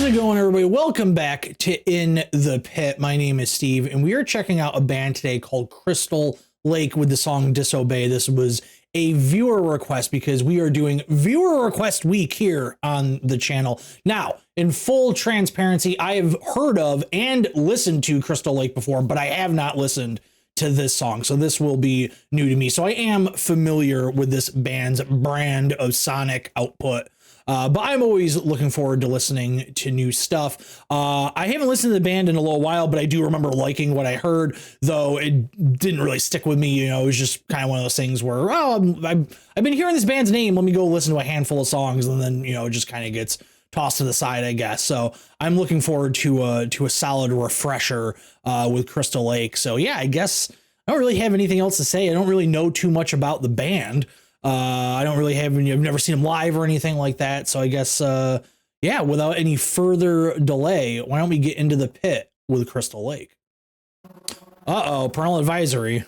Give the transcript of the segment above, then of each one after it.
it going, everybody? Welcome back to In the Pit. My name is Steve, and we are checking out a band today called Crystal Lake with the song Disobey. This was a viewer request because we are doing viewer request week here on the channel. Now, in full transparency, I have heard of and listened to Crystal Lake before, but I have not listened to this song, so this will be new to me. So I am familiar with this band's brand of sonic output. But I'm always looking forward to listening to new stuff. I haven't listened to the band in a little while, but I do remember liking what I heard, though it didn't really stick with me. You know, it was just kind of one of those things where, I've been hearing this band's name. Let me go listen to a handful of songs. And then, you know, it just kind of gets tossed to the side, I guess. So I'm looking forward to a solid refresher with Crystal Lake. So yeah, I guess I don't really have anything else to say. I don't really know too much about the band. I don't really have any, I've never seen them live or anything like that. So I guess, yeah, without any further delay, why don't we get into the pit with Crystal Lake? Uh-oh, parental advisory.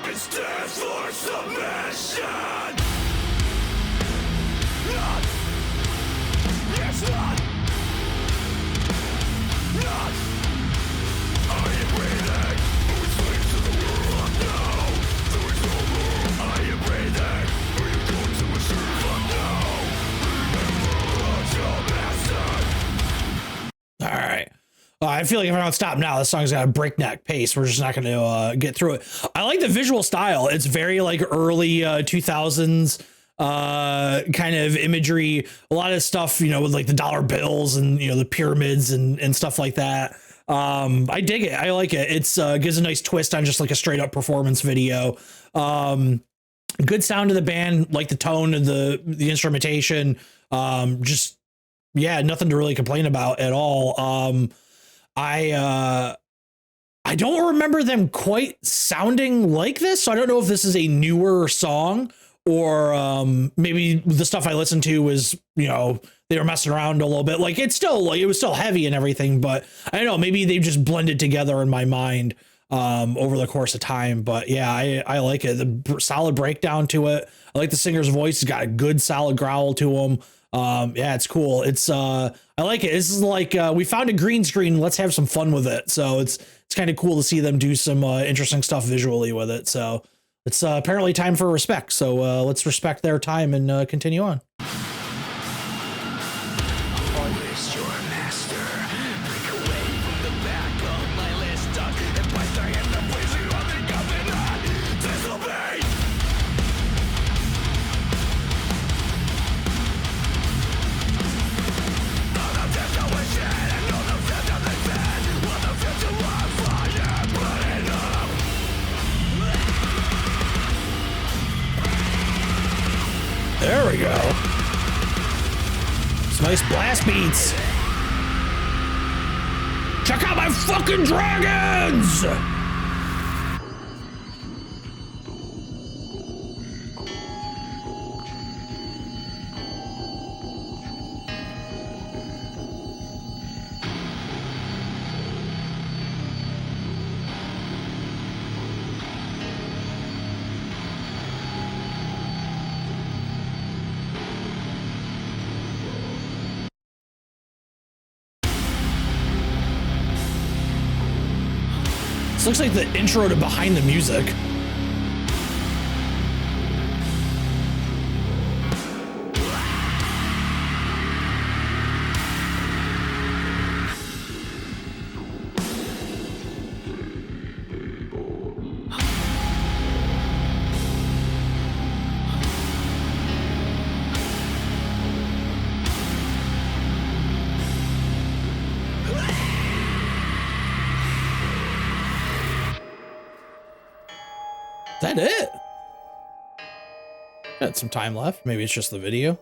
It's death for submission. It's not. Are you breathing? Are we slaves to the world now? There is no more. Are you breathing? Are you going to serve now? Remember your master. All right. I feel like if I don't stop now, this song's got a breakneck pace. We're just not going to get through it. I like the visual style. It's very like early 2000s kind of imagery. A lot of stuff, you know, with like the dollar bills and, you know, the pyramids and stuff like that. I dig it. I like it. It's gives a nice twist on just like a straight up performance video. Good sound of the band, like the tone of the instrumentation. Just, yeah, nothing to really complain about at all. I don't remember them quite sounding like this, so I don't know if this is a newer song or maybe the stuff I listened to was, you know, they were messing around a little bit. Like it's still like it was still heavy and everything, but I don't know, maybe they just blended together in my mind over the course of time. But yeah, I like it. The solid breakdown to it. I like the singer's voice. He's got a good solid growl to him. Yeah, it's cool. It's I like it. This is like we found a green screen. Let's have some fun with it. So it's kind of cool to see them do some interesting stuff visually with it. So it's apparently time for respect. So let's respect their time and continue on. Always your master. Break away from the back of my list. And by the end of poison on the covenant. Disobey. There we go. Some nice blast beats. Check out my fucking dragons! This looks like the intro to Behind the Music. that it? Got some time left. Maybe it's just the video.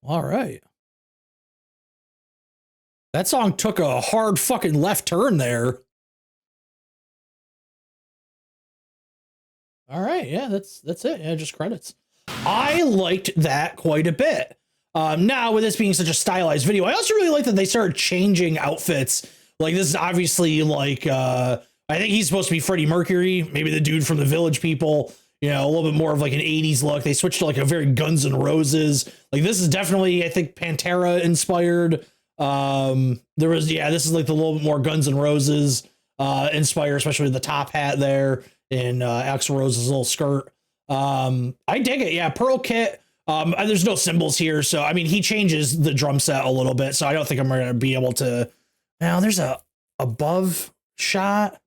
All right. That song took a hard fucking left turn there. All right, yeah, that's it. Yeah, just credits. I liked that quite a bit. Now, with this being such a stylized video, I also really like that they started changing outfits. Like, this is obviously like, I think he's supposed to be Freddie Mercury, maybe the dude from the Village People, you know, a little bit more of like an 80s look. They switched to like a very Guns N' Roses. Like, this is definitely, I think, Pantera inspired. There was, yeah, this is like the little bit more Guns N' Roses inspired, especially the top hat there and Axl Rose's little skirt. I dig it. Yeah, Pearl Kit. There's no cymbals here, so I mean, he changes the drum set a little bit, so I don't think I'm gonna be able to. Now there's a above shot.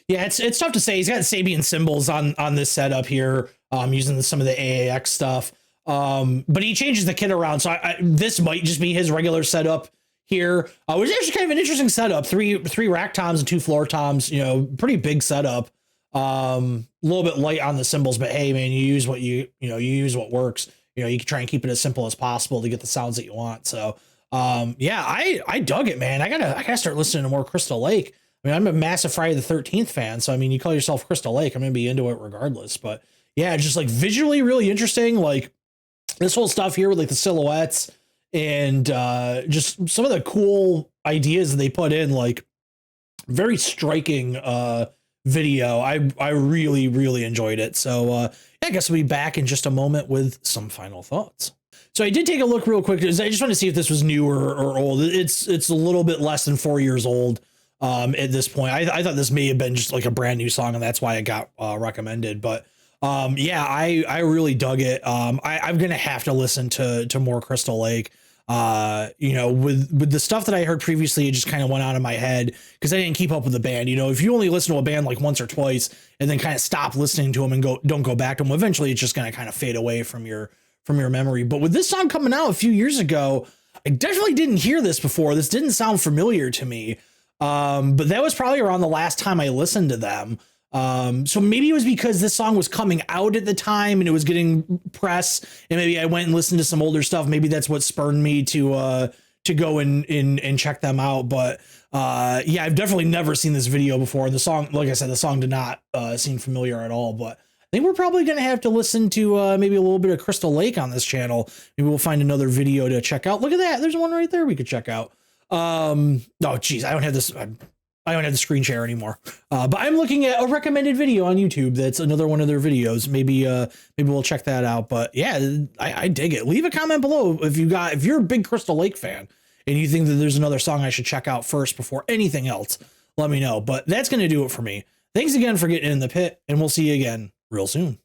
Yeah, it's tough to say. He's got Sabian cymbals on this setup here, using some of the AAX stuff. But he changes the kit around, so this might just be his regular setup here, which is actually kind of an interesting setup. Three rack toms and 2 floor toms. You know, pretty big setup. A little bit light on the cymbals, but hey, man, you use what you use what works. You know, you can try and keep it as simple as possible to get the sounds that you want. So, yeah, I dug it, man. I gotta start listening to more Crystal Lake. I mean, I'm a massive Friday the 13th fan, so I mean, you call yourself Crystal Lake, I'm gonna be into it regardless. But yeah, just like visually really interesting. Like this whole stuff here with like the silhouettes and just some of the cool ideas that they put in, like very striking video. I really enjoyed it. So yeah, I guess we'll be back in just a moment with some final thoughts. So I did take a look real quick. I just want to see if this was new or old. It's a little bit less than 4 years old at this point. I thought this may have been just like a brand new song, and that's why it got recommended. But yeah, I really dug it. I'm gonna have to listen to more Crystal Lake. You know, with the stuff that I heard previously, it just kind of went out of my head because I didn't keep up with the band. You know, if you only listen to a band like once or twice and then kind of stop listening to them and don't go back to them, eventually it's just going to kind of fade away from your memory. But with this song coming out a few years ago, I definitely didn't hear this before. This didn't sound familiar to me. But that was probably around the last time I listened to them. So maybe it was because this song was coming out at the time and it was getting press, and maybe I went and listened to some older stuff. Maybe that's what spurred me to go and check them out. But yeah, I've definitely never seen this video before. The song, like I said, the song did not seem familiar at all, but I think we're probably going to have to listen to maybe a little bit of Crystal Lake on this channel. Maybe we'll find another video to check out. Look at that. There's one right there we could check out. Oh geez, I don't have this. I don't have the screen share anymore, but I'm looking at a recommended video on YouTube. That's another one of their videos. Maybe we'll check that out. But yeah, I dig it. Leave a comment below if you're a big Crystal Lake fan and you think that there's another song I should check out first before anything else. Let me know. But that's going to do it for me. Thanks again for getting in the pit, and we'll see you again real soon.